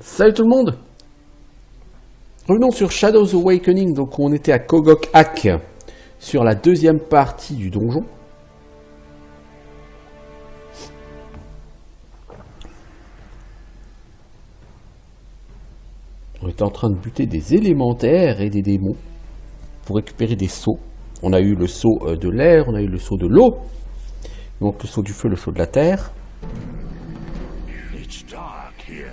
Salut tout le monde. Revenons sur Shadows Awakening. Donc on était à Kogok-Ak sur la deuxième partie du donjon. On était en train de buter des élémentaires et des démons pour récupérer des sceaux. On a eu le sceau de l'air, on a eu le sceau de l'eau. Donc le sceau du feu, le sceau de la terre. It's dark here.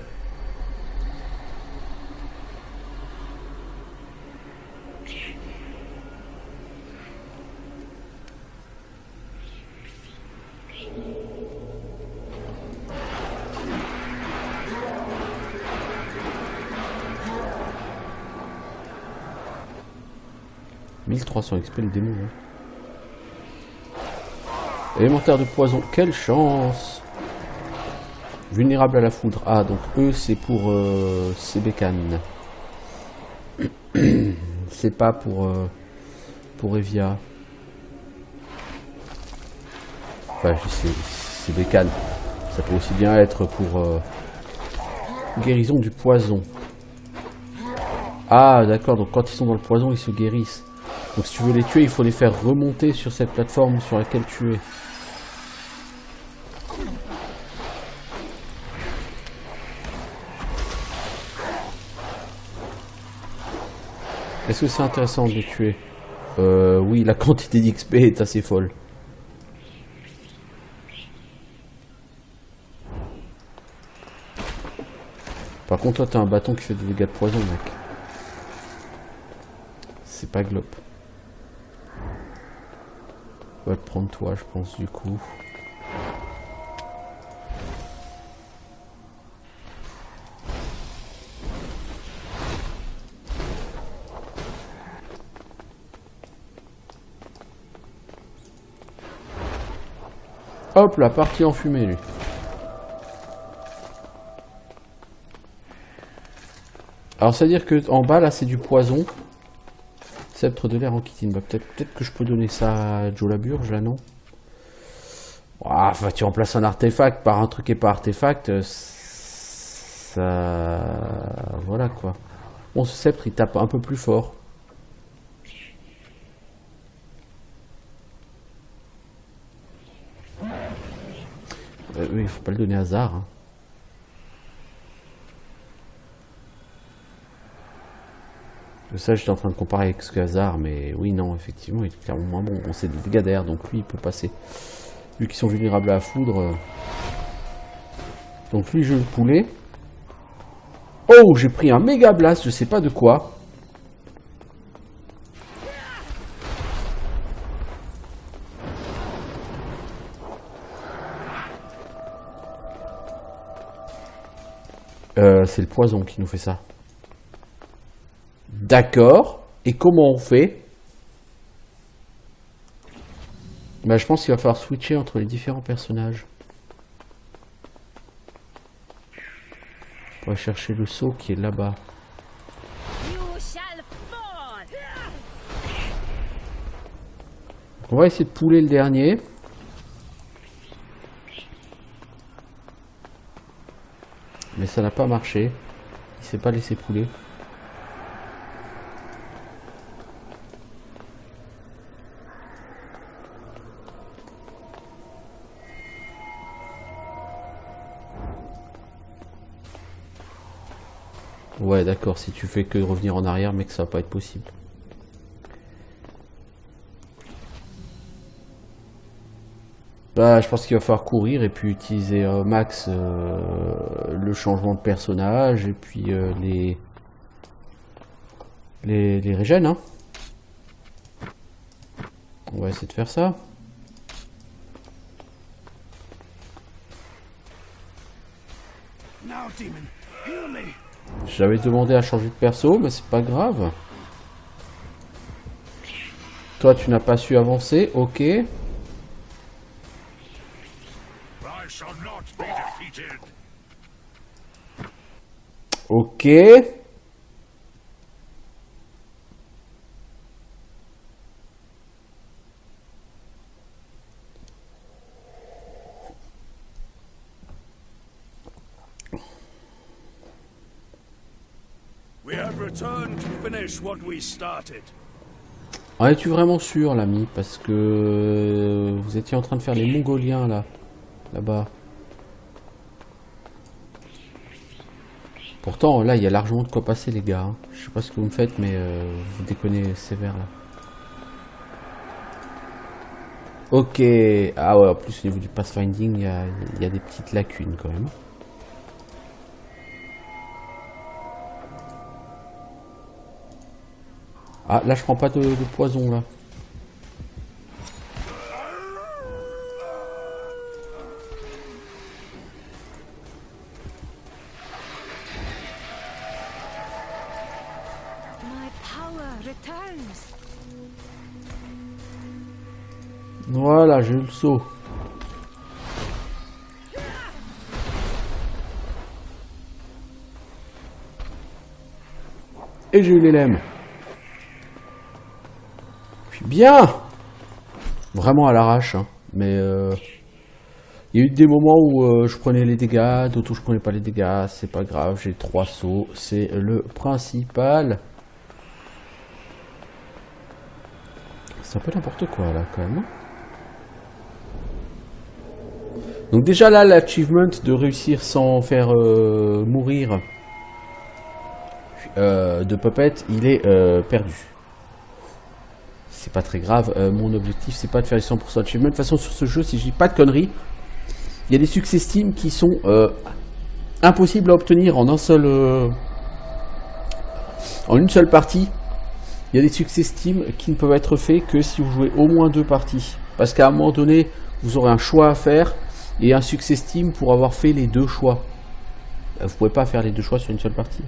« 1300 XP le démon. Hein. Élémentaire de poison, quelle chance! Vulnérable à la foudre. Ah, donc eux, c'est pour Sebekan. C'est pas pour Evia. Enfin, c'est Sebekan. Ça peut aussi bien être pour guérison du poison. Ah, d'accord, donc quand ils sont dans le poison, ils se guérissent. Donc si tu veux les tuer, il faut les faire remonter sur cette plateforme sur laquelle tu es. Est-ce que c'est intéressant de les tuer? Oui, la quantité d'XP est assez folle. Par contre, toi, t'as un bâton qui fait des dégâts de poison, mec. C'est pas glop. On va te prendre toi, je pense, du coup. Hop, la partie enfumée, lui. Alors, c'est-à-dire que en bas, là, c'est du poison. Sceptre de l'air en chitine. Bah, peut-être que je peux donner ça à Joe Laburge, là, non? Enfin, tu remplaces un artefact par un truc et pas artefact, ça... Voilà, quoi. Bon, ce sceptre, il tape un peu plus fort. Oui, il faut pas le donner à hasard. Hein. Ça, j'étais en train de comparer avec ce hasard, mais oui, non, effectivement, il est clairement moins bon. On sait des dégâts d'air, donc lui, il peut passer. Vu qu'ils sont vulnérables à la foudre. Donc lui, je le poulet. Oh, j'ai pris un méga blast, je sais pas de quoi. C'est le poison qui nous fait ça. D'accord. Et comment on fait? Bah, je pense qu'il va falloir switcher entre les différents personnages. On va chercher le seau qui est là-bas. On va essayer de pouler le dernier. Mais ça n'a pas marché. Il s'est pas laissé pouler. Ouais, d'accord, si tu fais que revenir en arrière, mec, ça va pas être possible. Bah, je pense qu'il va falloir courir et puis utiliser max le changement de personnage et puis les régènes, hein. On va essayer de faire ça. Now, demon, heal me. J'avais demandé à changer de perso, mais c'est pas grave. Toi, tu n'as pas su avancer, ok. I shall not be defeated. Ok. I've returned to finish what we started. En es-tu vraiment sûr, l'ami? Parce que vous étiez en train de faire les Mongoliens, là. Là-bas. Pourtant, là, il y a largement de quoi passer, les gars. Hein. Je sais pas ce que vous me faites, mais vous déconnez sévère, là. Ok. Ah ouais, en plus, au niveau du pathfinding, il y a des petites lacunes, quand même. Ah, là, je prends pas de poison, là. My power returns. Voilà, j'ai eu le saut. Et j'ai eu les lemmes. Puis bien. Vraiment à l'arrache, hein. Mais il y a eu des moments où je prenais les dégâts, d'autres où je prenais pas les dégâts. C'est pas grave, j'ai 3 sauts, c'est le principal. C'est un peu n'importe quoi là quand même. Donc déjà là, l'achievement de réussir sans faire mourir de Puppet, il est perdu. C'est pas très grave, mon objectif c'est pas de faire les 100% achievement. De toute façon sur ce jeu, si je dis pas de conneries, il y a des success teams qui sont impossibles à obtenir en un seul en une seule partie. Il y a des success teams qui ne peuvent être faits que si vous jouez au moins 2 parties. Parce qu'à un moment donné, vous aurez un choix à faire et un success team pour avoir fait les 2 choix. Vous pouvez pas faire les 2 choix sur une seule partie.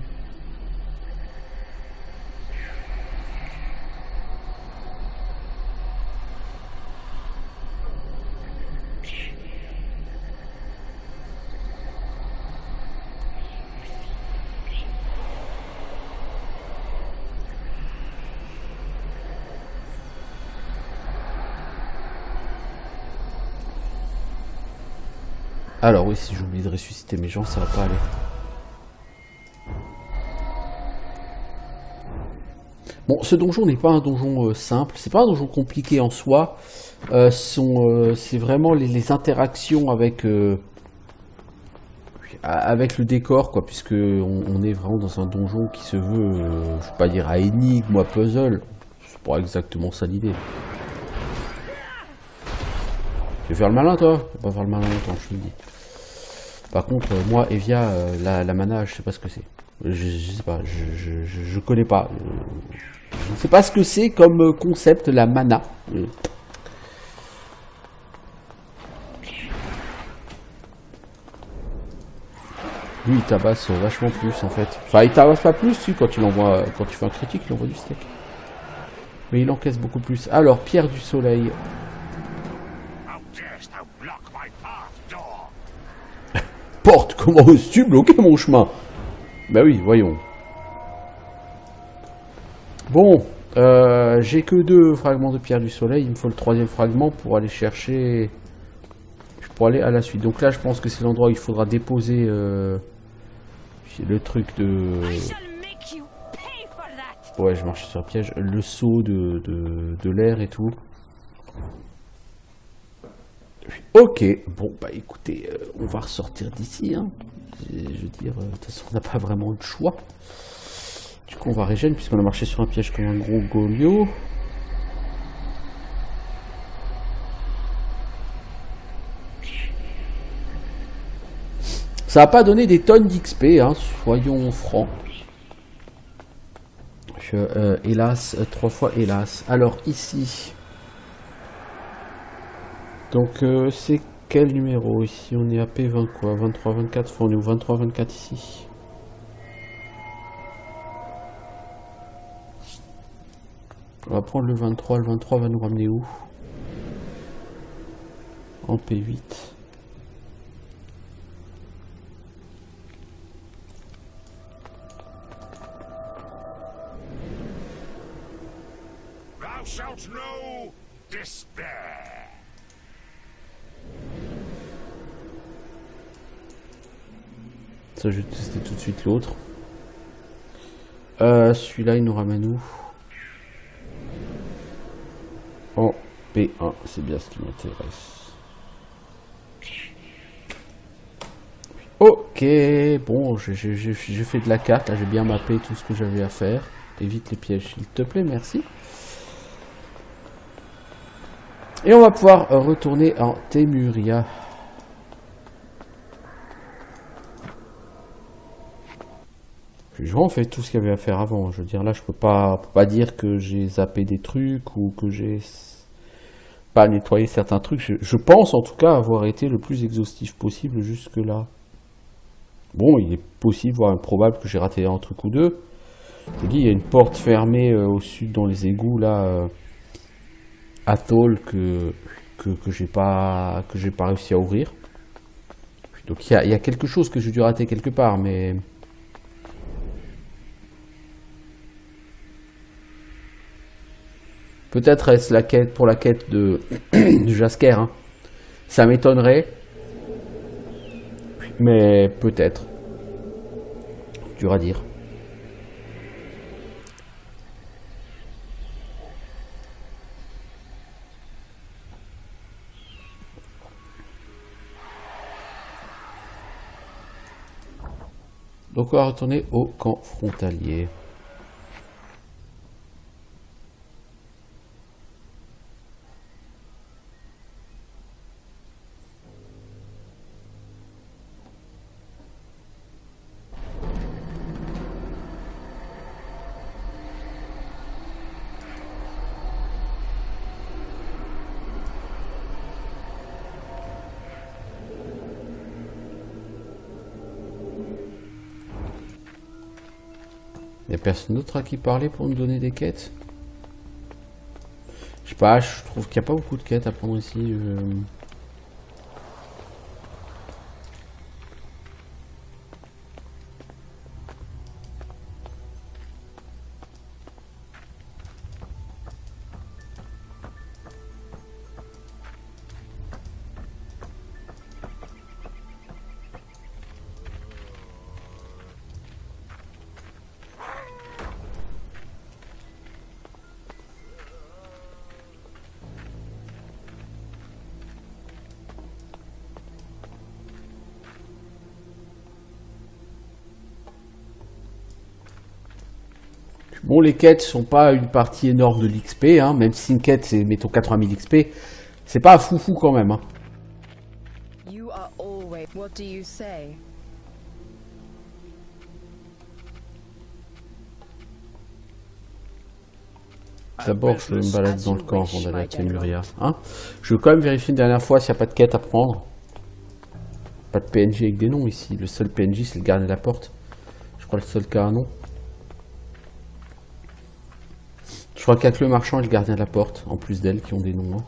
Alors oui, si j'oublie de ressusciter mes gens, ça va pas aller. Bon, ce donjon n'est pas un donjon simple, c'est pas un donjon compliqué en soi. C'est vraiment les interactions avec le décor, quoi, puisque on est vraiment dans un donjon qui se veut, je vais pas dire à énigme ou à puzzle, c'est pas exactement ça l'idée. Tu veux faire le malin, toi? Tu vas pas faire le malin longtemps, je te le dis. Par contre, moi, Evia, la mana, je sais pas ce que c'est. Je sais pas, je connais pas. Je ne sais pas ce que c'est comme concept, la mana. Lui, il tabasse vachement plus, en fait. Enfin, il tabasse pas plus, si, quand tu l'envoies, quand tu fais un critique, il envoie du steak. Mais il encaisse beaucoup plus. Alors, pierre du soleil. Porte, comment oses-tu bloquer mon chemin? Bah oui, voyons. Bon, j'ai que 2 fragments de pierre du soleil. Il me faut le 3e fragment pour aller chercher... Pour aller à la suite. Donc là, je pense que c'est l'endroit où il faudra déposer le truc de... Ouais, je marche sur le piège. Le saut de l'air et tout. Ok, bon bah écoutez, on va ressortir d'ici, hein. Je veux dire, de toute façon on n'a pas vraiment de choix. Du coup on va régénérer puisqu'on a marché sur un piège comme un gros golio. Ça n'a pas donné des tonnes d'XP, hein, soyons francs. Hélas, 3 fois hélas. Alors ici... Donc c'est quel numéro ici? On est à P20 quoi, 23, 24, enfin, on est au 23, 24 ici. On va prendre le 23 va nous ramener où? En P8. Thou shalt know despair. Ça, je vais tester tout de suite l'autre. Celui-là, il nous ramène où? En P1, c'est bien ce qui m'intéresse. Ok, bon, j'ai fait de la carte, là j'ai bien mappé tout ce que j'avais à faire. Évite les pièges, s'il te plaît, merci. Et on va pouvoir retourner en Temuria. J'ai vraiment fait tout ce qu'il y avait à faire avant. Je veux dire, là, je peux pas dire que j'ai zappé des trucs ou que j'ai pas nettoyé certains trucs. Je pense en tout cas avoir été le plus exhaustif possible jusque-là. Bon, il est possible, voire improbable que j'ai raté un truc ou deux. Je dis, il y a une porte fermée au sud dans les égouts là. Atoll que j'ai pas réussi à ouvrir. Donc il y a quelque chose que j'ai dû rater quelque part, mais peut-être est-ce la quête pour la quête de Jasker, hein. Ça m'étonnerait, mais peut-être. Dur à dire. Donc on va retourner au camp frontalier. Il n'y a personne d'autre à qui parler pour nous donner des quêtes? Je sais pas, je trouve qu'il n'y a pas beaucoup de quêtes à prendre ici. Bon, les quêtes sont pas une partie énorme de l'XP, hein, même si une quête c'est mettons 80 000 XP, c'est pas foufou quand même. Hein. You are always. What do you say? D'abord, je me balade dans le camp avant d'aller à Temuria. Hein, je veux quand même vérifier une dernière fois s'il n'y a pas de quête à prendre. Pas de PNJ avec des noms ici. Le seul PNJ, c'est le gardien de la porte. Je crois le seul cas à nom. Je crois qu'il n'y a que le marchand et le gardien de la porte, en plus d'elle, qui ont des noms. Hein.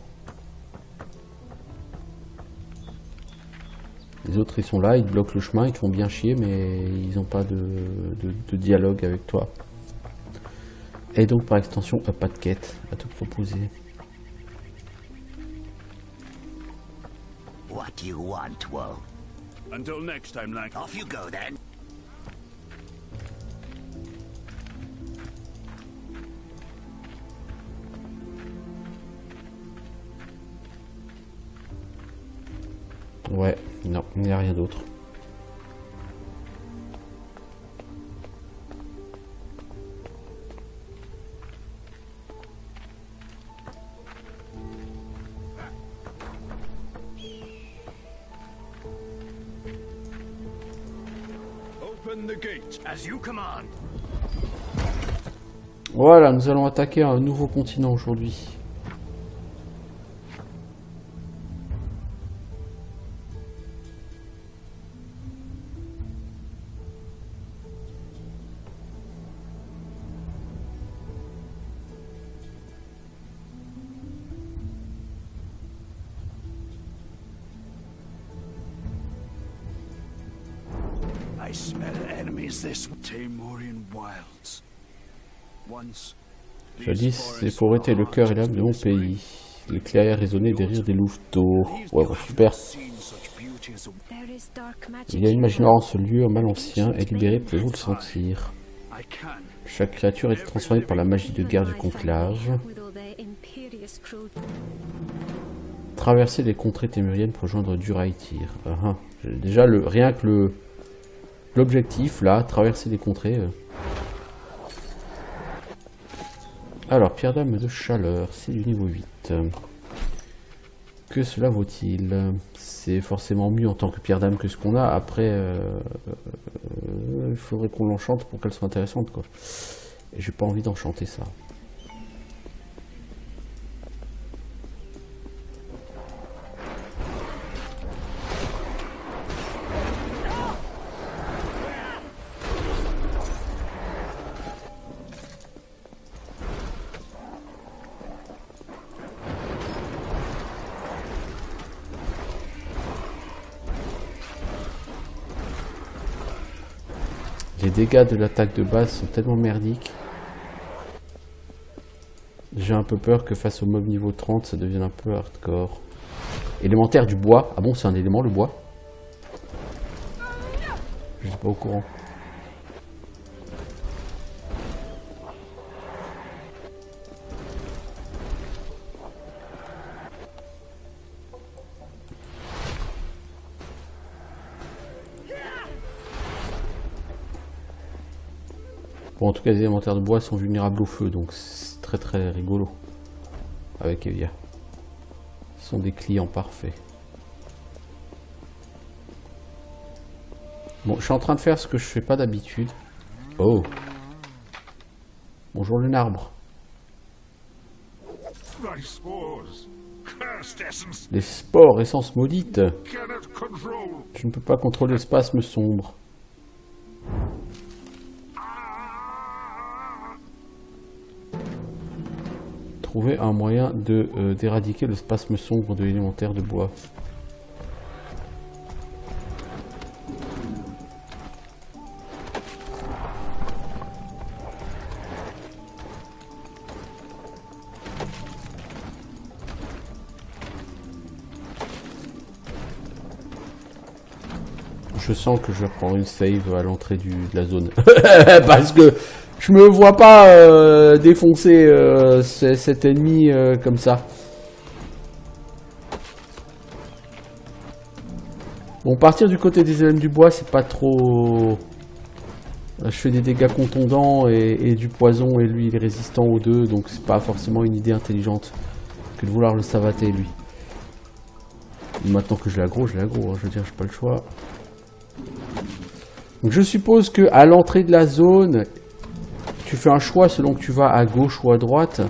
Les autres, ils sont là, ils bloquent le chemin, ils te font bien chier, mais ils n'ont pas de dialogue avec toi. Et donc, par extension, pas de quête à te proposer. What do you want, Woe? Until next time, like. Off you go, then. Ouais, non, il n'y a rien d'autre. Open the gate as you command. Voilà, nous allons attaquer un nouveau continent aujourd'hui. I smell enemies this Temurian wilds. Once. Jadis, ces forêts étaient le cœur et l'âme de mon pays. Les clairières résonnaient des rires des louveteaux. Ouais, bon, super. There is dark magic Il y a une in magie noire en ce lieu, un mal ancien, et libéré, pouvez-vous le sentir? I can. Chaque créature est transformée par la magie de guerre du conclave. Traverser les contrées témuriennes pour rejoindre Duraitir. Déjà, rien que l'objectif, là, traverser les contrées. Alors, pierre d'âme de chaleur, c'est du niveau 8. Que cela vaut-il? C'est forcément mieux en tant que pierre d'âme que ce qu'on a. Après, il faudrait qu'on l'enchante pour qu'elle soit intéressante, quoi. Et j'ai pas envie d'enchanter ça. Les dégâts de l'attaque de base sont tellement merdiques. J'ai un peu peur que face au mob niveau 30, ça devienne un peu hardcore. Élémentaire du bois. Ah bon, c'est un élément, le bois? Je suis pas au courant. Bon, en tout cas, les élémentaires de bois sont vulnérables au feu, donc c'est très très rigolo avec Evia. Ce sont des clients parfaits. Bon, je suis en train de faire ce que je fais pas d'habitude. Oh! Bonjour le arbre. Les spores, essence maudite. Je ne peux pas contrôler le spasme sombre. Trouver un moyen d'éradiquer le spasme sombre de l'élémentaire de bois. Je sens que je vais prendre une save à l'entrée de la zone. Parce que je me vois pas défoncer cet ennemi comme ça. Bon, partir du côté des éléments du bois, c'est pas trop... Je fais des dégâts contondants et du poison, et lui il est résistant aux deux, donc c'est pas forcément une idée intelligente que de vouloir le savater lui. Maintenant que je l'aggro, hein, je veux dire, j'ai pas le choix. Donc je suppose que à l'entrée de la zone, tu fais un choix selon que tu vas à gauche ou à droite.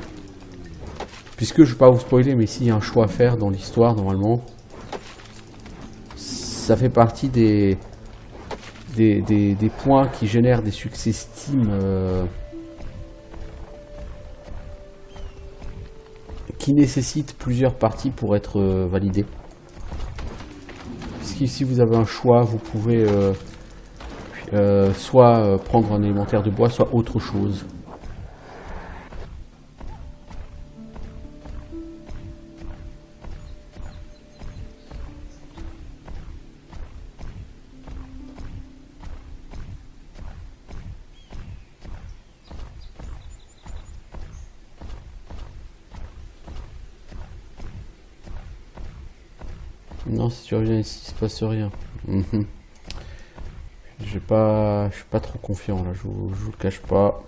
Puisque je vais pas vous spoiler, mais s'il y a un choix à faire dans l'histoire normalement, ça fait partie des points qui génèrent des succès Steam qui nécessitent plusieurs parties pour être validés. Si vous avez un choix, vous pouvez soit prendre un élémentaire de bois, soit autre chose. Non, si tu reviens ici, il se passe rien. Je suis pas trop confiant là, je vous le cache pas.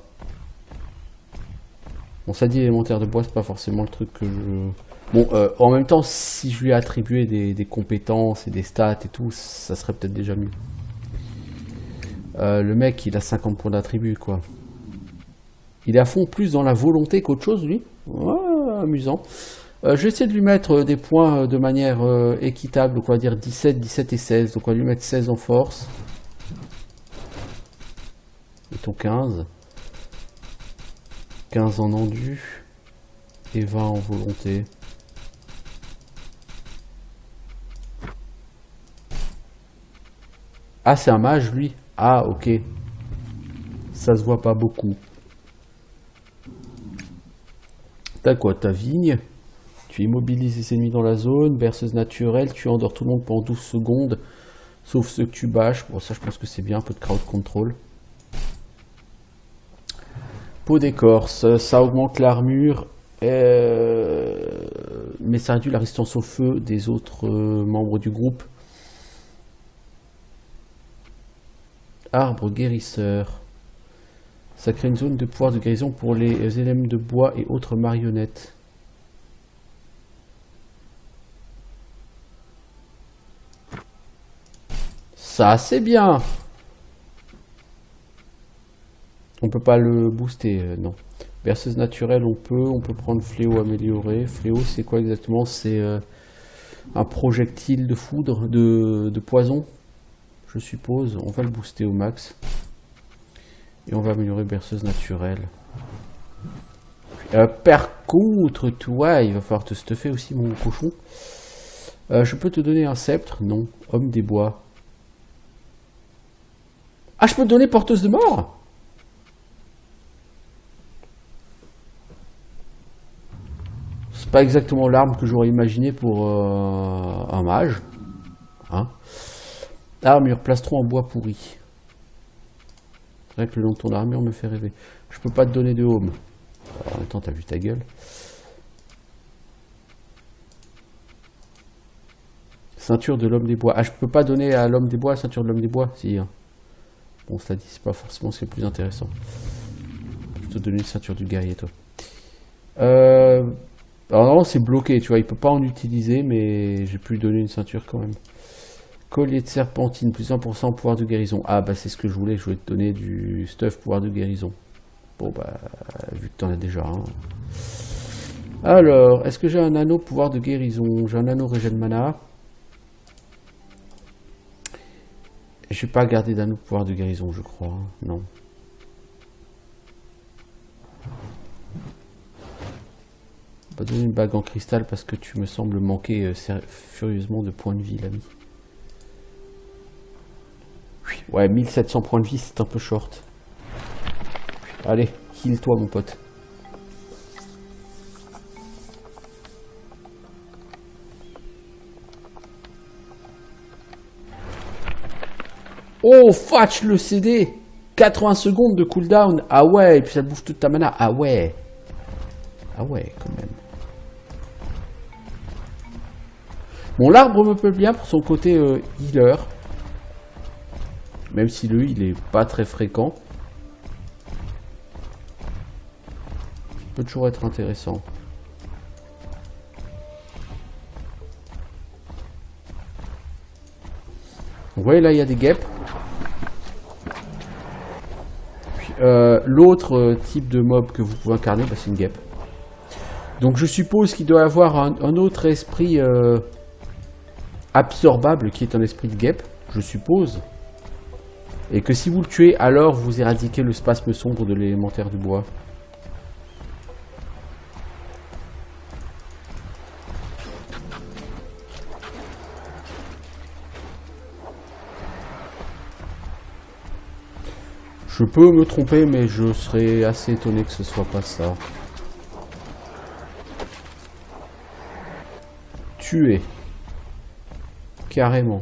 Bon, ça dit élémentaire de bois, c'est pas forcément le truc que je... Bon, en même temps, si je lui ai attribué des compétences et des stats et tout, ça serait peut-être déjà mieux. Le mec, il a 50 points d'attribut, quoi. Il est à fond plus dans la volonté qu'autre chose, lui. Ouais, amusant. Je vais essayer de lui mettre des points de manière équitable, donc on va dire 17, 17 et 16. Donc on va lui mettre 16 en force. Mettons 15. 15 en endu. Et 20 en volonté. Ah, c'est un mage, lui. Ah, ok. Ça se voit pas beaucoup. T'as quoi? Ta vigne. Tu immobilises les ennemis dans la zone. Berceuse naturelle. Tu endors tout le monde pendant 12 secondes. Sauf ceux que tu bâches. Bon, ça, je pense que c'est bien. Un peu de crowd control. Peau d'écorce, ça augmente l'armure, mais ça réduit la résistance au feu des autres membres du groupe. Arbre guérisseur. Ça crée une zone de pouvoir de guérison pour les éléments de bois et autres marionnettes. Ça, c'est bien. On peut pas le booster, non. Berceuse naturelle, on peut prendre fléau amélioré. Fléau, c'est quoi exactement? C'est un projectile de foudre, de poison, je suppose. On va le booster au max. Et on va améliorer berceuse naturelle. Par contre, toi, il va falloir te stuffer aussi, mon cochon. Je peux te donner un sceptre? Non. Homme des bois. Ah, je peux te donner porteuse de mort? C'est pas exactement l'arme que j'aurais imaginé pour un mage. Hein? Armure, plastron en bois pourri. C'est vrai que le nom de ton armure me fait rêver. Je peux pas te donner de home. En même temps, t'as vu ta gueule. Ceinture de l'homme des bois. Ah, je peux pas donner à l'homme des bois la ceinture de l'homme des bois? Si. Hein. Bon, cela dit, c'est pas forcément ce qui est le plus intéressant. Je vais te donner une ceinture du guerrier, toi. Alors normalement, c'est bloqué, tu vois. Il peut pas en utiliser, mais j'ai pu lui donner une ceinture quand même. Collier de serpentine, plus 1% pouvoir de guérison. Ah, bah c'est ce que je voulais te donner du stuff pouvoir de guérison. Bon, bah, vu que t'en as déjà un. Alors, est-ce que j'ai un anneau pouvoir de guérison? J'ai un anneau régène mana. Je vais pas garder d'anneau pouvoir de guérison, je crois. Hein. Non. On va donner une bague en cristal parce que tu me sembles manquer furieusement de points de vie, l'ami. Ouais, 1700 points de vie, c'est un peu short. Allez, heal-toi, mon pote. Oh, fatch le CD! 80 secondes de cooldown. Ah ouais, et puis ça bouffe toute ta mana. Ah ouais. Ah ouais, quand même. Bon, l'arbre me plaît bien pour son côté healer. Même si lui, il est pas très fréquent. Il peut toujours être intéressant. Vous voyez, là, il y a des guêpes. L'autre type de mob que vous pouvez incarner, bah, c'est une guêpe. Donc je suppose qu'il doit y avoir un autre esprit absorbable qui est un esprit de guêpe, je suppose. Et que si vous le tuez, alors vous éradiquez le spasme sombre de l'élémentaire du bois. Je peux me tromper, mais je serais assez étonné que ce soit pas ça. Tuer. Carrément.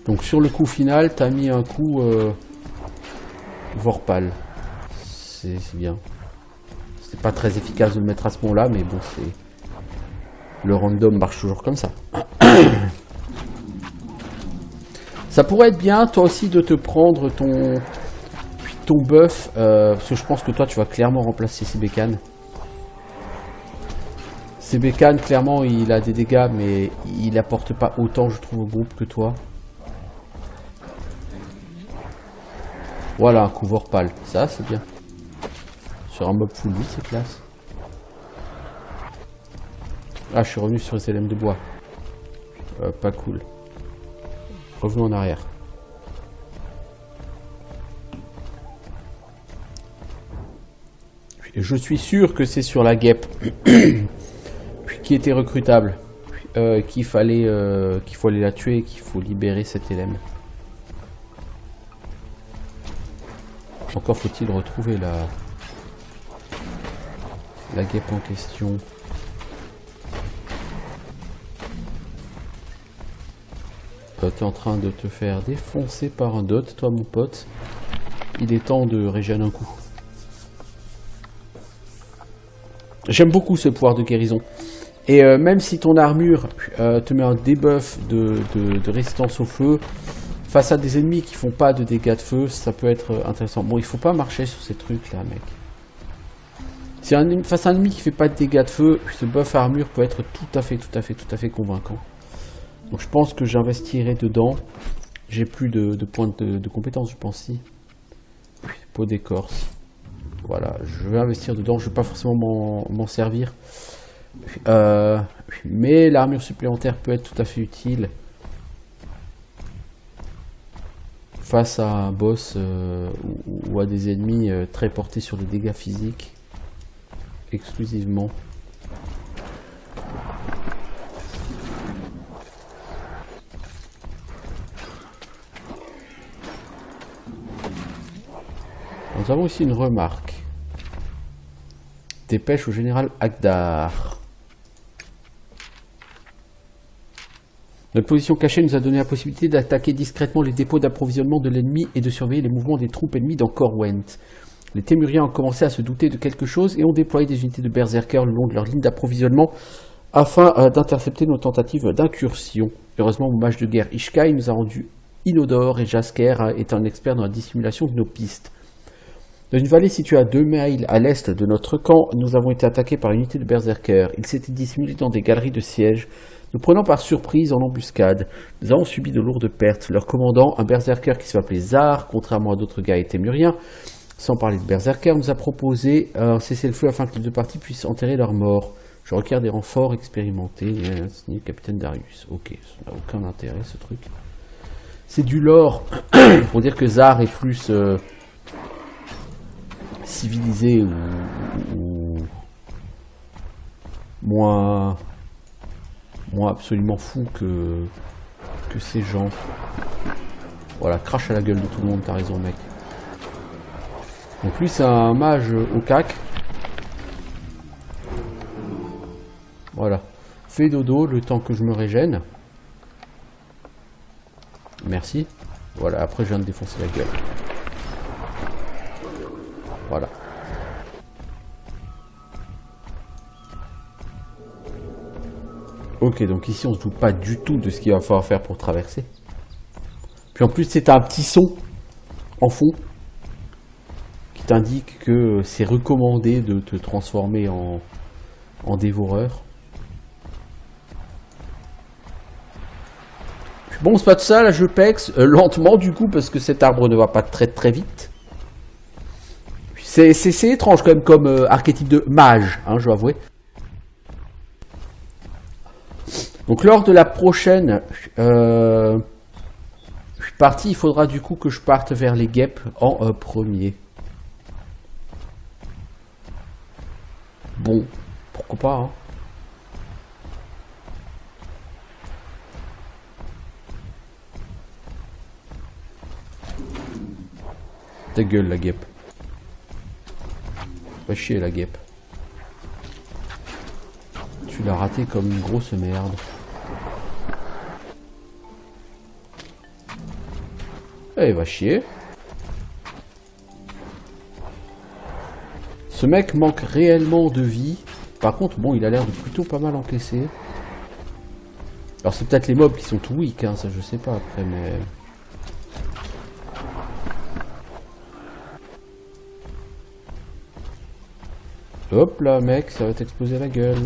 Donc sur le coup final, t'as mis un coup Vorpal. C'est bien. C'est pas très efficace de le mettre à ce moment-là, mais bon, c'est... Le random marche toujours comme ça. Ça pourrait être bien, toi aussi, de te prendre ton buff, parce que je pense que toi, tu vas clairement remplacer Sebekan. Sebekan, clairement, il a des dégâts, mais il apporte pas autant, je trouve, au groupe que toi. Voilà, un coup Vorpal. Ça, c'est bien. Sur un mob full vie, c'est classe. Ah, je suis revenu sur les éléments de bois. Pas cool. Revenons en arrière. Je suis sûr que c'est sur la guêpe qui était qu'il faut aller la tuer et qu'il faut libérer cet élément. Encore faut-il retrouver la guêpe en question. T'es en train de te faire défoncer par un dot, toi mon pote. Il est temps de régénérer un coup. J'aime beaucoup ce pouvoir de guérison. Et même si ton armure te met un debuff de résistance au feu, face à des ennemis qui font pas de dégâts de feu, ça peut être intéressant. Bon, il faut pas marcher sur ces trucs là, mec. Si face à un ennemi qui fait pas de dégâts de feu, ce buff armure peut être tout à fait convaincant. Donc je pense que j'investirai dedans. J'ai plus de points de compétence, je pense, si. Peau d'écorce. Voilà, je vais investir dedans. Je vais pas forcément m'en servir. Mais l'armure supplémentaire peut être tout à fait utile. Face à un boss ou à des ennemis très portés sur les dégâts physiques. Exclusivement. Nous avons ici une remarque. Dépêche au général Agdar. Notre position cachée nous a donné la possibilité d'attaquer discrètement les dépôts d'approvisionnement de l'ennemi et de surveiller les mouvements des troupes ennemies dans Corwent. Les Témuriens ont commencé à se douter de quelque chose et ont déployé des unités de berserkers le long de leur ligne d'approvisionnement afin d'intercepter nos tentatives d'incursion. Heureusement, mon mage de guerre Ishkai nous a rendu inodores et Jasker est un expert dans la dissimulation de nos pistes. Dans une vallée située à 2 miles à l'est de notre camp, nous avons été attaqués par une unité de berserkers. Ils s'étaient dissimulés dans des galeries de siège, nous prenant par surprise en embuscade. Nous avons subi de lourdes pertes. Leur commandant, un berserker qui s'appelait Zar, contrairement à d'autres gars témuriens, sans parler de berserker, nous a proposé un cessez-le-feu afin que les deux parties puissent enterrer leurs morts. Je requiers des renforts expérimentés. Signé capitaine Darius. Ok, ça n'a aucun intérêt ce truc. C'est du lore pour dire que Zar est plus civilisé ou moins absolument fou que ces gens. Voilà, crache à la gueule de tout le monde, t'as raison mec. Donc lui c'est un mage au cac. Voilà. Fais dodo le temps que je me régène. Merci. Voilà, après je viens de défoncer la gueule. Voilà. Ok, donc ici on se doute pas du tout de ce qu'il va falloir faire pour traverser. Puis en plus c'est un petit son en fond qui t'indique que c'est recommandé de te transformer en dévoreur. Bon, c'est pas de ça, là je pexe lentement du coup parce que cet arbre ne va pas très vite. C'est étrange quand même comme archétype de mage, hein, je dois avouer. Donc lors de la prochaine partie, il faudra du coup que je parte vers les guêpes en premier. Bon, pourquoi pas, hein. Ta gueule la guêpe. Va chier la guêpe. Tu l'as raté comme une grosse merde. Eh, va chier. Ce mec manque réellement de vie. Par contre, bon, il a l'air de plutôt pas mal encaisser. Alors c'est peut-être les mobs qui sont tout weak, hein, ça je sais pas après, mais... Hop là mec, ça va t'exploser la gueule.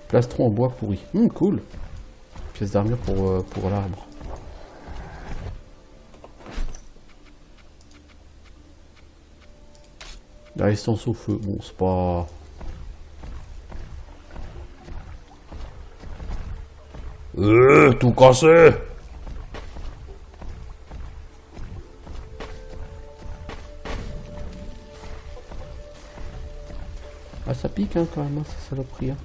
Plastron en bois pourri. Cool. Pièce d'armure pour l'arbre. La résistance au feu. Bon, c'est pas... tout cassé. Ah, ça pique hein, quand même, hein, cette saloperie. Hein.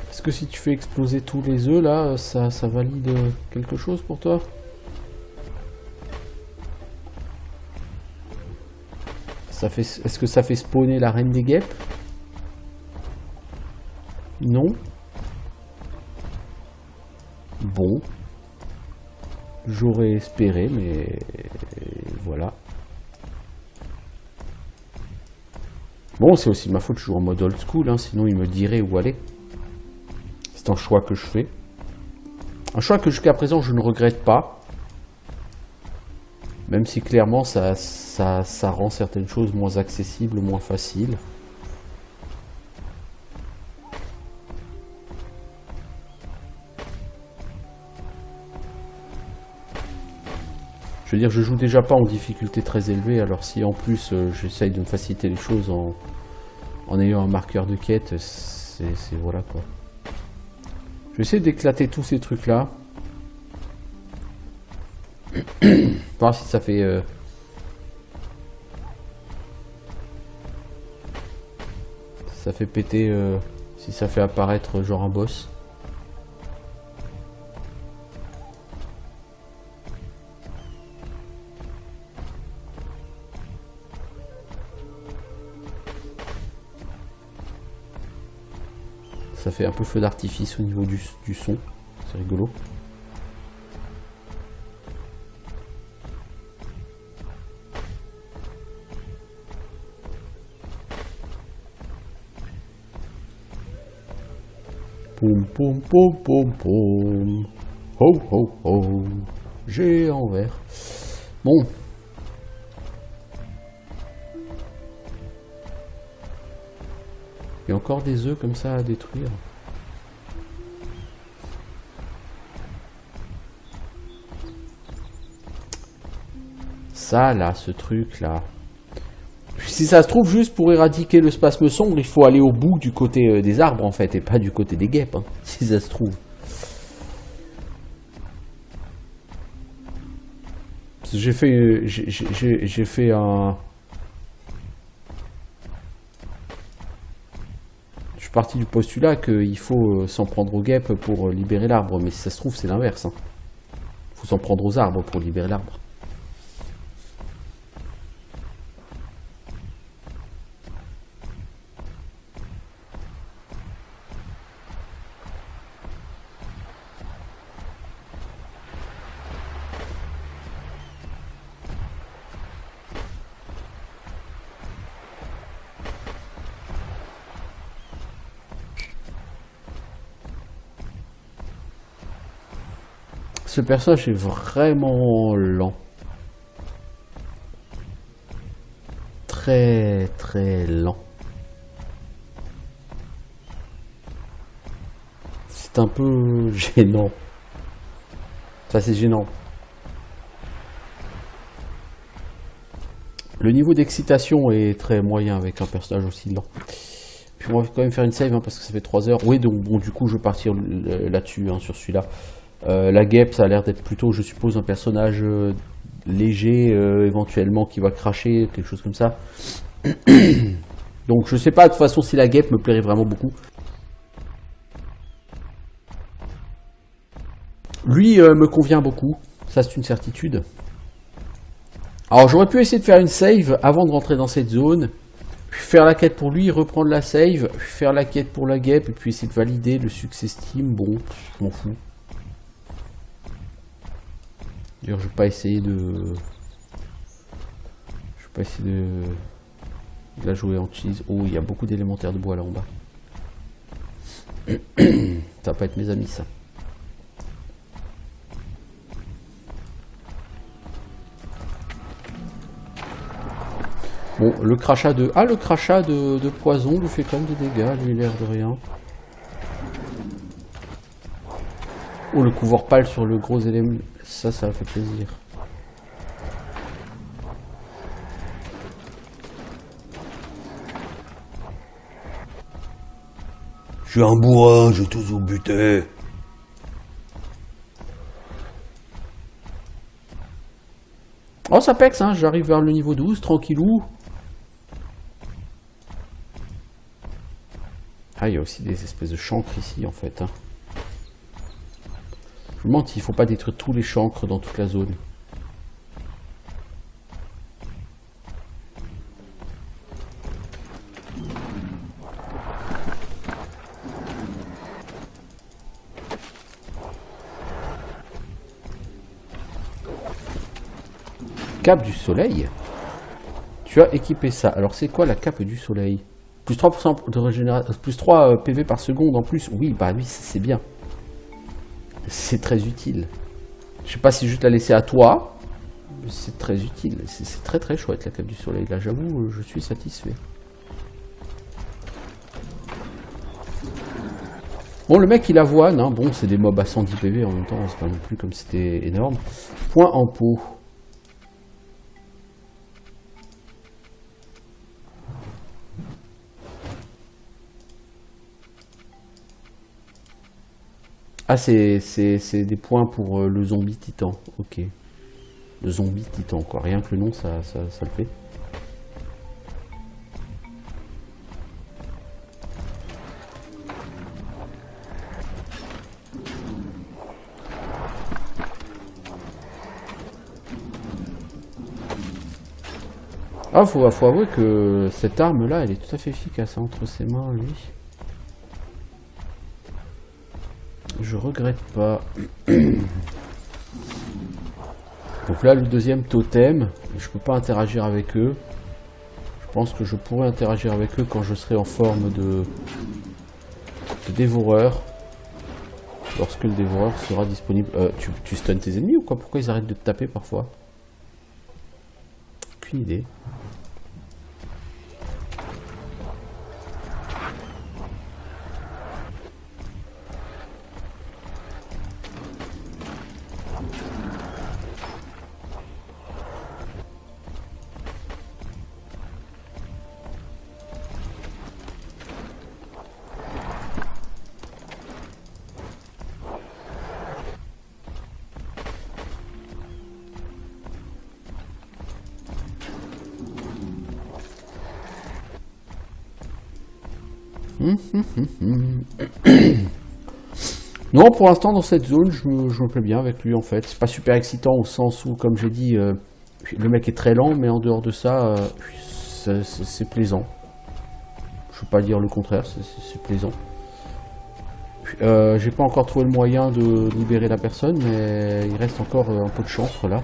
Est-ce que si tu fais exploser tous les œufs là, ça valide quelque chose pour toi? Est-ce que ça fait spawner la reine des guêpes? Non. Bon. J'aurais espéré, mais voilà. Bon, c'est aussi ma faute, je joue en mode old school, hein, sinon il me dirait où aller. C'est un choix que je fais. Un choix que jusqu'à présent je ne regrette pas. Même si clairement ça rend certaines choses moins accessibles, moins faciles. Je veux dire, je joue déjà pas en difficulté très élevée, alors si en plus j'essaye de me faciliter les choses en ayant un marqueur de quête, c'est voilà quoi. Je vais essayer d'éclater tous ces trucs là. Voir si ça fait... ça fait péter... si ça fait apparaître genre un boss. Ça fait un peu feu d'artifice au niveau du son. C'est rigolo. Poum poum poum poum poum. Ho ho ho. Géant vert. Bon. Il y a encore des œufs comme ça à détruire. Ça là, ce truc là. Si ça se trouve, juste pour éradiquer le spasme sombre, il faut aller au bout du côté des arbres en fait, et pas du côté des guêpes, hein, si ça se trouve. J'ai fait un... Je suis parti du postulat qu'il faut s'en prendre aux guêpes pour libérer l'arbre, mais si ça se trouve, c'est l'inverse. Hein. Il faut s'en prendre aux arbres pour libérer l'arbre. Ce personnage est vraiment lent. Très très lent. C'est un peu gênant. Ça c'est gênant. Le niveau d'excitation est très moyen avec un personnage aussi lent. Puis on va quand même faire une save hein, parce que ça fait 3 heures. Oui donc bon du coup je vais partir là-dessus hein, sur celui-là. La guêpe, ça a l'air d'être plutôt, je suppose, un personnage léger, éventuellement, qui va cracher, quelque chose comme ça. Donc, je sais pas, de toute façon, si la guêpe me plairait vraiment beaucoup. Lui me convient beaucoup, ça c'est une certitude. Alors, j'aurais pu essayer de faire une save avant de rentrer dans cette zone, puis faire la quête pour lui, reprendre la save, puis faire la quête pour la guêpe, et puis essayer de valider le succès Steam. Bon, je m'en fous. D'ailleurs, je vais pas essayer de la jouer en cheese. Oh, il y a beaucoup d'élémentaires de bois là en bas. Ça va pas être mes amis, ça. Bon, le crachat de... Ah, le crachat de poison lui fait quand même des dégâts, lui, l'air de rien. Oh, le couvoir pâle sur le gros élément... Ça fait plaisir. Je suis un bourrin, j'ai tous vous buté. Oh, ça pexe, hein, j'arrive vers le niveau 12, tranquillou. Ah, il y a aussi des espèces de chancres ici, en fait. Hein. Je me demande s'il ne faut pas détruire tous les chancres dans toute la zone. Cape du soleil. Tu as équipé ça. Alors c'est quoi la cape du soleil? Plus 3% de régénération, plus 3 PV par seconde en plus. Oui, bah oui, c'est bien. C'est très utile. Je sais pas si je vais te la laisser à toi. C'est très utile. C'est très très chouette la cape du soleil. Là, j'avoue, je suis satisfait. Bon, le mec il avoine. Hein. Bon, c'est des mobs à 110 PV en même temps. C'est pas non plus comme c'était énorme. Point en pot. Ah, c'est des points pour le zombie titan. Ok. Le zombie titan, quoi. Rien que le nom, ça le fait. Ah, faut avouer que cette arme-là, elle est tout à fait efficace hein, entre ses mains, lui. Je regrette pas. Donc là, le deuxième totem, je peux pas interagir avec eux. Je pense que je pourrais interagir avec eux quand je serai en forme de dévoreur. Lorsque le dévoreur sera disponible. Tu stuns tes ennemis ou quoi? Pourquoi ils arrêtent de te taper parfois? Aucune idée. Non, pour l'instant, dans cette zone, je me plais bien avec lui, en fait. C'est pas super excitant au sens où, comme j'ai dit, le mec est très lent, mais en dehors de ça, c'est plaisant. Je peux pas dire le contraire, c'est plaisant. J'ai pas encore trouvé le moyen de libérer la personne, mais il reste encore un peu de chancre, là.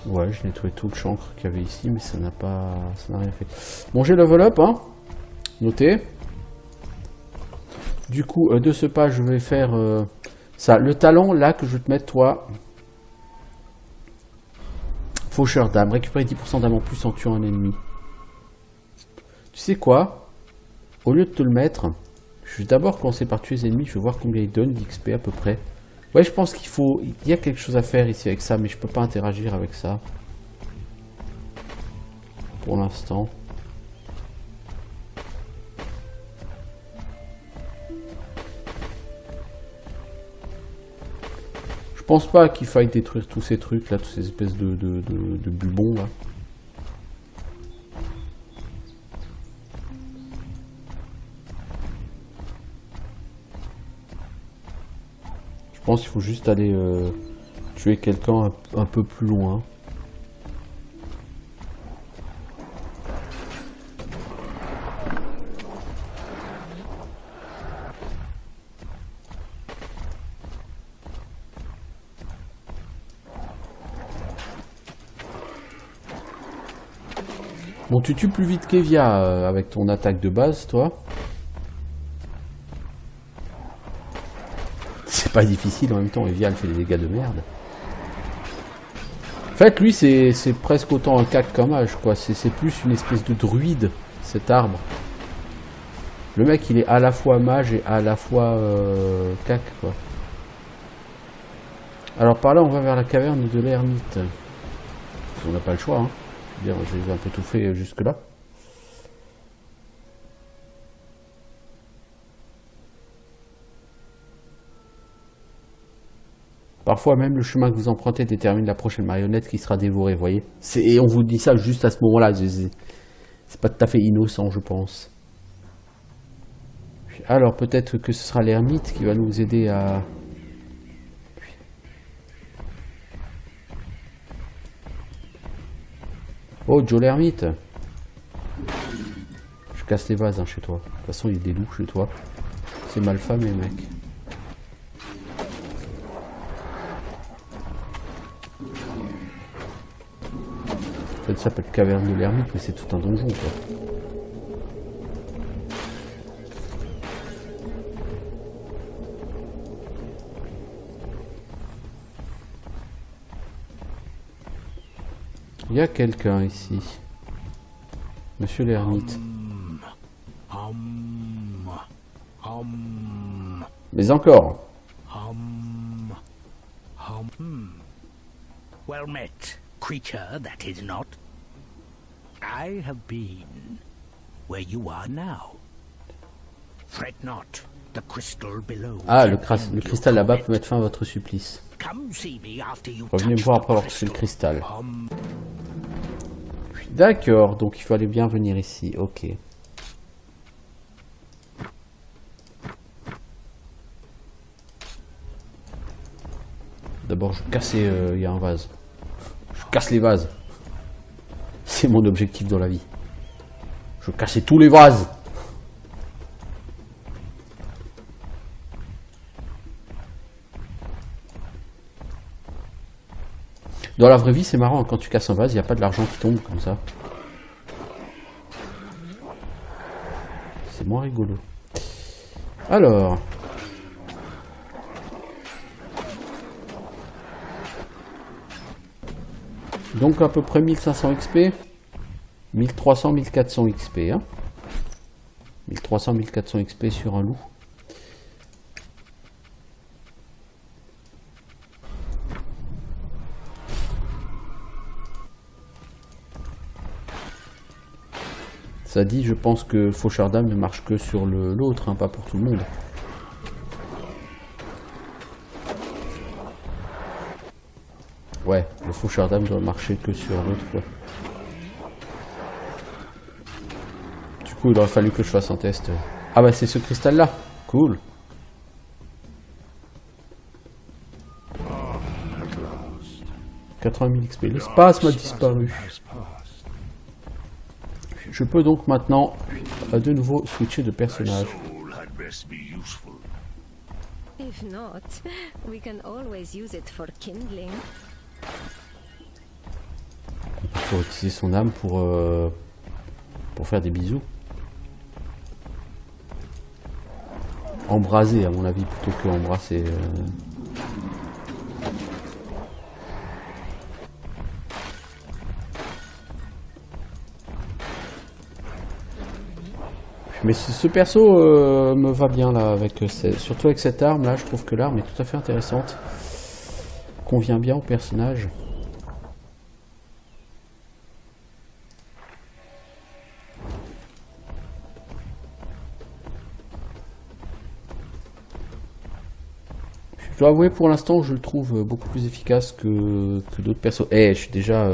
Ouais, je nettoie tout le chancre qu'il y avait ici, mais ça n'a rien fait. Bon, j'ai level up, hein. Notez. Du coup, de ce pas, je vais faire ça. Le talent, là, que je vais te mettre, toi. Faucheur d'âme. Récupérer 10% d'âme en plus en tuant un ennemi. Tu sais quoi? Au lieu de te le mettre, je vais d'abord commencer par tuer les ennemis. Je vais voir combien ils donnent d'XP à peu près. Ouais, je pense qu'il faut... Il y a quelque chose à faire ici avec ça, mais je peux pas interagir avec ça. Pour l'instant. Je pense pas qu'il faille détruire tous ces trucs là, toutes ces espèces de bubons là. Je pense qu'il faut juste aller tuer quelqu'un un peu plus loin. Bon, tu tues plus vite qu'Evia avec ton attaque de base, toi. C'est pas difficile en même temps, Evia elle fait des dégâts de merde. En fait, lui, c'est presque autant un cac qu'un mage, quoi. C'est plus une espèce de druide, cet arbre. Le mec, il est à la fois mage et à la fois cac, quoi. Alors par là, on va vers la caverne de l'ermite. On n'a pas le choix. Hein. Je veux dire, j'ai un peu tout fait jusque-là. Parfois même, le chemin que vous empruntez détermine la prochaine marionnette qui sera dévorée, vous voyez. Et on vous dit ça juste à ce moment-là. C'est pas tout à fait innocent, je pense. Alors, peut-être que ce sera l'ermite qui va nous aider à... Oh, Joe l'ermite. Je casse les vases hein, chez toi. De toute façon, il y a des loups chez toi. C'est mal famé, mec. Ça s'appelle caverne de l'ermite, mais c'est tout un donjon, quoi. Il y a quelqu'un ici. Monsieur l'ermite. Mais encore. Well met, creature that is not. I have been where you are now. Fret not, the crystal below. Ah, le cristal là-bas peut mettre fin à votre supplice. Come see me after you Revenez me voir après avoir touché le cristal. D'accord, donc il fallait bien venir ici, ok. D'abord, je cassais, il y a un vase. Je casse les vases. C'est mon objectif dans la vie. Je cassais tous les vases. Dans la vraie vie, c'est marrant, quand tu casses un vase, il n'y a pas de l'argent qui tombe comme ça. C'est moins rigolo. Alors... Donc à peu près 1500 XP. 1300, 1400 XP. Hein. 1300, 1400 XP sur un loup. Ça dit, je pense que Fauchardam ne marche que sur l'autre, hein, pas pour tout le monde. Ouais, le Fauchardam doit marcher que sur l'autre. Ouais. Du coup, il aurait fallu que je fasse un test. Ah bah c'est ce cristal-là. Cool. « 80 000 XP. L'espace m'a disparu. Je peux donc maintenant de nouveau switcher de personnage. If not, we can always use it for kindling. Il faut utiliser son âme pour faire des bisous. Embraser à mon avis plutôt que embrasser. Mais ce perso me va bien là, avec surtout avec cette arme là, je trouve que l'arme est tout à fait intéressante. Convient bien au personnage. Je dois avouer pour l'instant je le trouve beaucoup plus efficace que d'autres persos. Je suis déjà...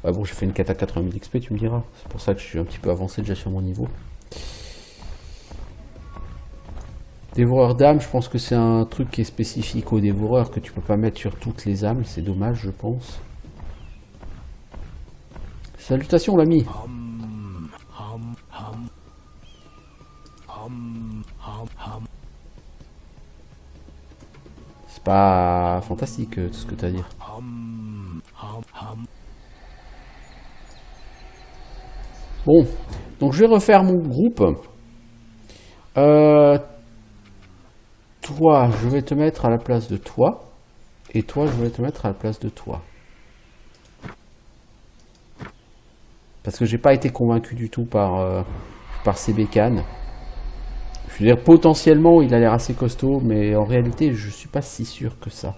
Ah bon, j'ai fait une cata 80 000 XP, tu me diras. C'est pour ça que je suis un petit peu avancé déjà sur mon niveau. Dévoreur d'âmes, je pense que c'est un truc qui est spécifique au dévoreur, que tu peux pas mettre sur toutes les âmes. C'est dommage, je pense. Salutations, l'ami. C'est pas fantastique tout ce que tu as à dire. Bon, donc je vais refaire mon groupe. Toi, je vais te mettre à la place de toi. Et toi, je vais te mettre à la place de toi. Parce que j'ai pas été convaincu du tout par ces bécanes. Je veux dire, potentiellement, il a l'air assez costaud, mais en réalité, je suis pas si sûr que ça.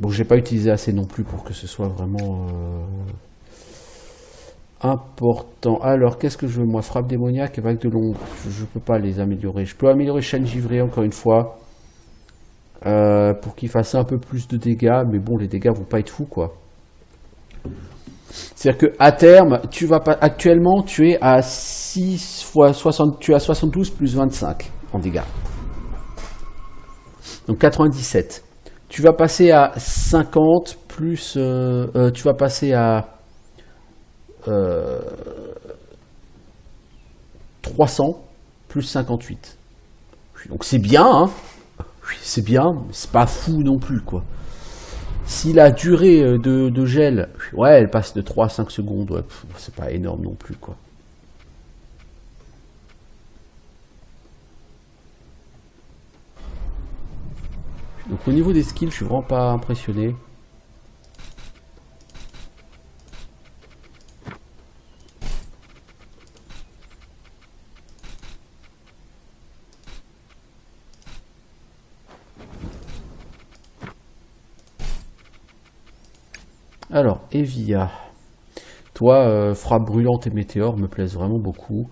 Bon, j'ai pas utilisé assez non plus pour que ce soit vraiment important. Alors, qu'est-ce que je veux moi? Frappe démoniaque et vague de l'ombre. Je peux pas les améliorer. Je peux améliorer chaîne givrée encore une fois. Pour qu'il fasse un peu plus de dégâts. Mais bon, les dégâts vont pas être fous, quoi. C'est-à-dire que à terme, tu vas pas. Actuellement, tu es à 6 fois 60. Tu es à 72 plus 25 en dégâts. Donc 97. Tu vas passer à 50 plus... tu vas passer à 300 plus 58. Donc c'est bien, hein. C'est bien, mais c'est pas fou non plus, quoi. Si la durée de gel, ouais, elle passe de 3 à 5 secondes, ouais, c'est pas énorme non plus, quoi. Donc au niveau des skills, je suis vraiment pas impressionné. Alors, Evia. Toi, frappe brûlante et météore me plaisent vraiment beaucoup.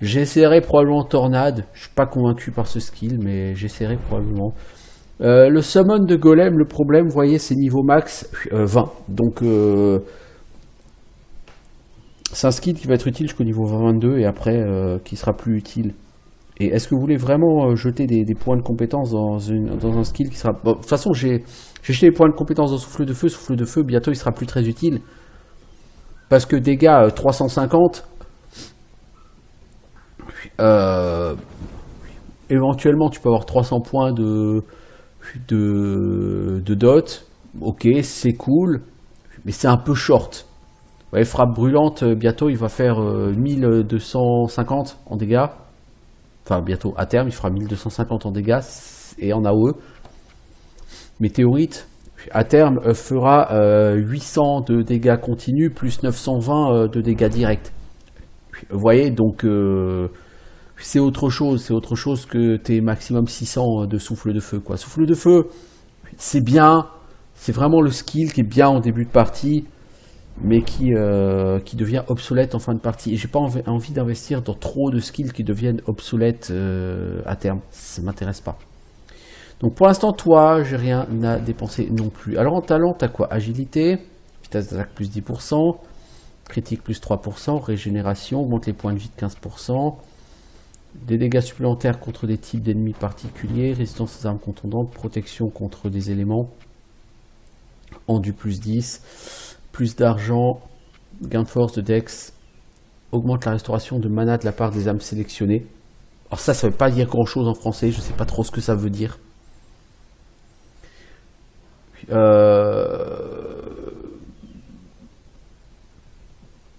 J'essaierai probablement Tornade. Je suis pas convaincu par ce skill, mais j'essaierai probablement. Le summon de golem, le problème, vous voyez, c'est niveau max 20. Donc, c'est un skill qui va être utile jusqu'au niveau 22 et après, qui sera plus utile. Et est-ce que vous voulez vraiment jeter des points de compétence dans un skill qui sera... Bon, de toute façon, j'ai jeté les points de compétence dans Souffle de Feu. Souffle de Feu, bientôt, il sera plus très utile. Parce que dégâts 350... éventuellement, tu peux avoir 300 points de dot. Ok, c'est cool. Mais c'est un peu short. Vous voyez, frappe brûlante, bientôt, il va faire 1250 en dégâts. Enfin, bientôt, à terme, il fera 1250 en dégâts et en AOE. Météorite, à terme, fera 800 de dégâts continus plus 920 de dégâts directs. Vous voyez, donc, c'est autre chose que tes maximum 600 de souffle de feu, quoi. Souffle de feu, c'est bien, c'est vraiment le skill qui est bien en début de partie, mais qui devient obsolète en fin de partie. Et j'ai pas envie d'investir dans trop de skills qui deviennent obsolètes à terme. Ça m'intéresse pas. Donc pour l'instant, toi, j'ai rien à dépenser non plus. Alors en talent, t'as quoi? Agilité, vitesse d'attaque plus 10%, critique plus 3%, régénération, augmente les points de vie de 15%, des dégâts supplémentaires contre des types d'ennemis particuliers, résistance aux armes contondantes, protection contre des éléments, endu plus 10%, plus d'argent, gain de force, de dex, augmente la restauration de mana de la part des âmes sélectionnées. Alors ça veut pas dire grand chose en français, je sais pas trop ce que ça veut dire.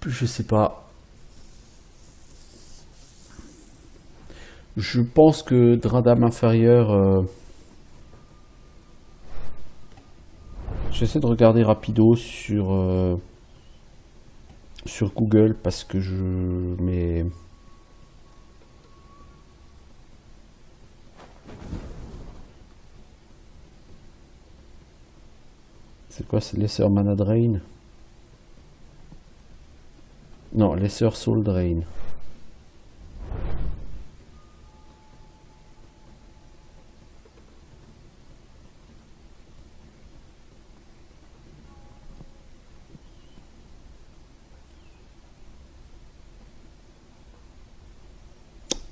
Je sais pas. Je pense que drain d'âme inférieur... J'essaie de regarder rapido sur Google parce que mais c'est quoi, c'est Lesser Mana Drain? Non, Lesser Soul Drain.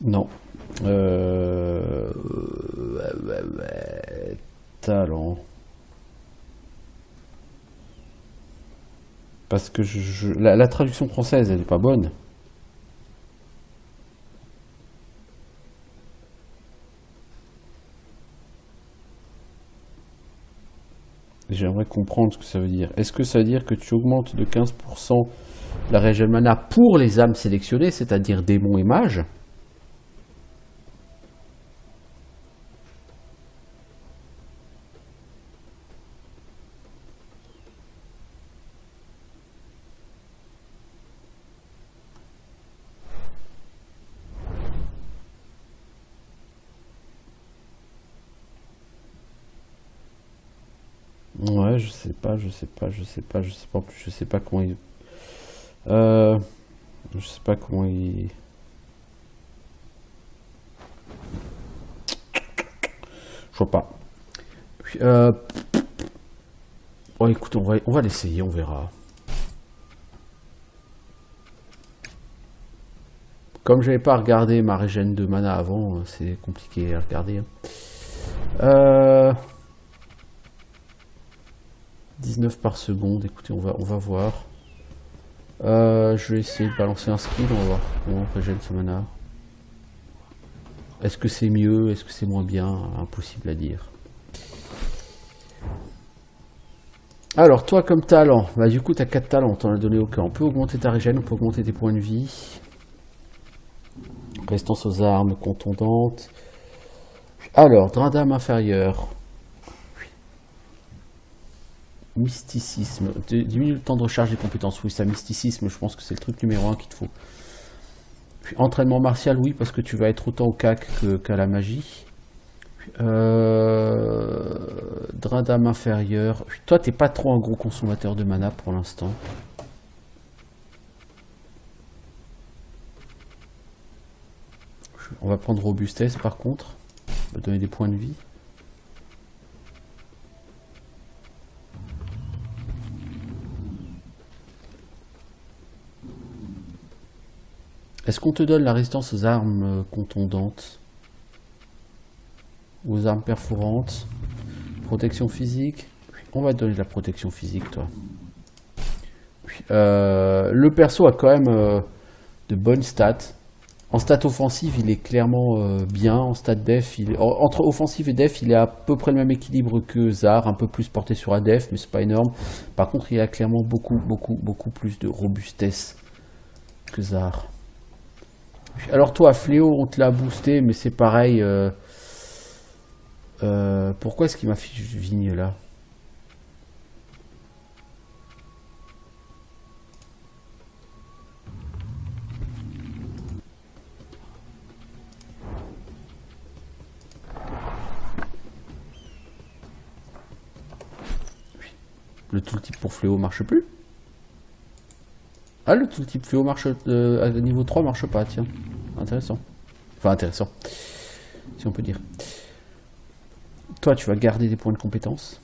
Non. Talent. Parce que la traduction française, elle n'est pas bonne. J'aimerais comprendre ce que ça veut dire. Est-ce que ça veut dire que tu augmentes de 15% la régène mana pour les âmes sélectionnées, c'est-à-dire démons et mages? Ouais, Ouais, je sais pas. En plus, je sais pas comment il... je sais pas comment il... Je vois pas. Puis, bon, écoute, on va l'essayer, on verra. Comme j'avais pas regardé ma régène de mana avant, c'est compliqué à regarder. 19 par seconde, écoutez, on va voir. Je vais essayer de balancer un skill, on va voir comment on régène ce mana. Est-ce que c'est mieux? Est-ce que c'est moins bien? Impossible à dire. Alors, toi comme talent, bah du coup tu as 4 talents, t'en as donné aucun. On peut augmenter ta régène, on peut augmenter tes points de vie. Résistance aux armes, contondante. Alors, drain d'âme inférieur. Mysticisme. Diminue le temps de recharge des compétences. Oui, ça, mysticisme, je pense que c'est le truc numéro 1 qu'il te faut. Puis, entraînement martial, oui, parce que tu vas être autant au cac qu'à la magie. Drain d'âme inférieur. Toi, t'es pas trop un gros consommateur de mana pour l'instant. On va prendre robustesse par contre. On va donner des points de vie. Est-ce qu'on te donne la résistance aux armes contondantes? Aux armes perforantes? Protection physique? On va te donner de la protection physique, toi. Le perso a quand même de bonnes stats. En stats offensive, il est clairement bien. En stats def, entre offensive et def, il est à peu près le même équilibre que Zar, un peu plus porté sur la def, mais c'est pas énorme. Par contre, il a clairement beaucoup plus de robustesse que Zar. Alors toi, Fléau, on te l'a boosté, mais c'est pareil. Pourquoi est-ce qu'il m'affiche Vigne là? Le tooltip pour Fléau marche plus? Ah, le tooltip Fléau marche à niveau 3 marche pas, tiens. Intéressant. Enfin, intéressant. Si on peut dire. Toi, tu vas garder des points de compétence.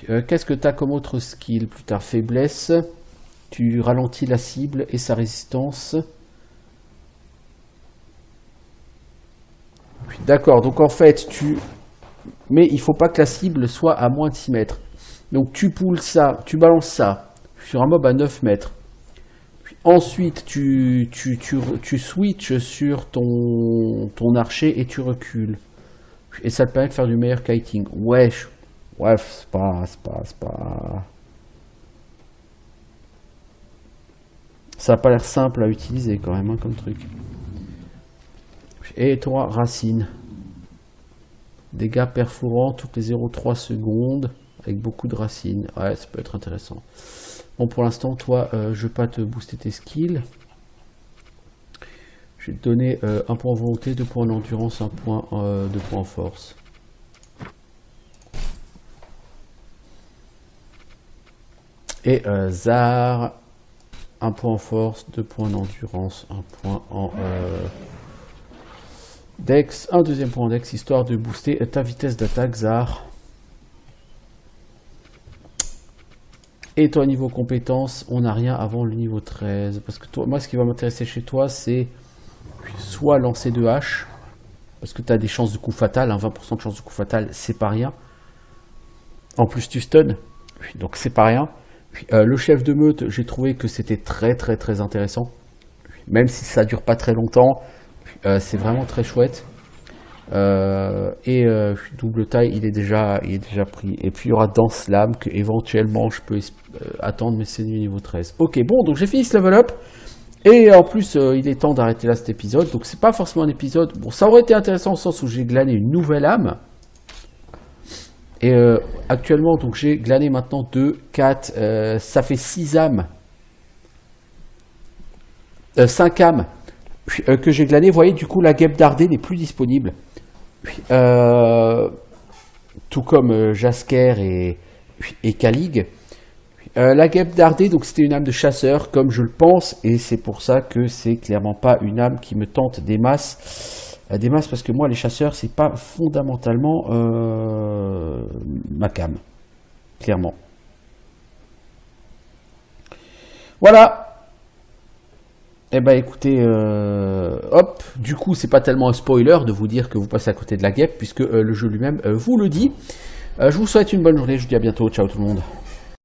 Qu'est-ce que tu as comme autre skill plus tard? Faiblesse. Tu ralentis la cible et sa résistance. D'accord, donc en fait, mais il faut pas que la cible soit à moins de 6 mètres. Donc tu poules ça, tu balances ça sur un mob à 9 mètres. Puis ensuite, tu switches sur ton archer et tu recules. Et ça te permet de faire du meilleur kiting. Ouais, c'est pas... Ça n'a pas l'air simple à utiliser quand même, hein, comme truc. Et toi, racine. Dégâts perforants toutes les 0,3 secondes. Avec beaucoup de racines. Ouais, ça peut être intéressant. Bon, pour l'instant, toi, je vais pas te booster tes skills. Je vais te donner un point en volonté, 2 points en endurance, 2 points en force. Et Zar, 1 point en force, 2 points en endurance, 1 point en dex, un deuxième point en dex, histoire de booster ta vitesse d'attaque, Zar. Et toi, niveau compétences, on n'a rien avant le niveau 13. Parce que toi, moi, ce qui va m'intéresser chez toi, c'est soit lancer de hache, parce que tu as des chances de coup fatal, hein, 20% de chances de coup fatal, c'est pas rien. En plus, tu stun, donc c'est pas rien. Le chef de meute, j'ai trouvé que c'était très intéressant. Même si ça dure pas très longtemps, c'est vraiment très chouette. Double taille, il est déjà pris. Et puis il y aura Danse Lame que éventuellement je peux attendre, mais c'est du niveau 13. Ok, bon, donc j'ai fini ce level up. Et en plus, il est temps d'arrêter là cet épisode. Donc c'est pas forcément un épisode. Bon, ça aurait été intéressant au sens où j'ai glané une nouvelle âme. Et actuellement, donc j'ai glané maintenant 2, 4, ça fait 6 âmes. 5 âmes que j'ai glané. Vous voyez, du coup, la guêpe dardée n'est plus disponible. Tout comme Jasker et Kalig. La guêpe dardée, donc c'était une âme de chasseur, comme je le pense, et c'est pour ça que c'est clairement pas une âme qui me tente des masses. Des masses parce que moi, les chasseurs, c'est pas fondamentalement ma cam. Clairement. Voilà. Eh ben écoutez, hop, du coup c'est pas tellement un spoiler de vous dire que vous passez à côté de la guêpe, puisque le jeu lui-même vous le dit. Je vous souhaite une bonne journée, je vous dis à bientôt, ciao tout le monde.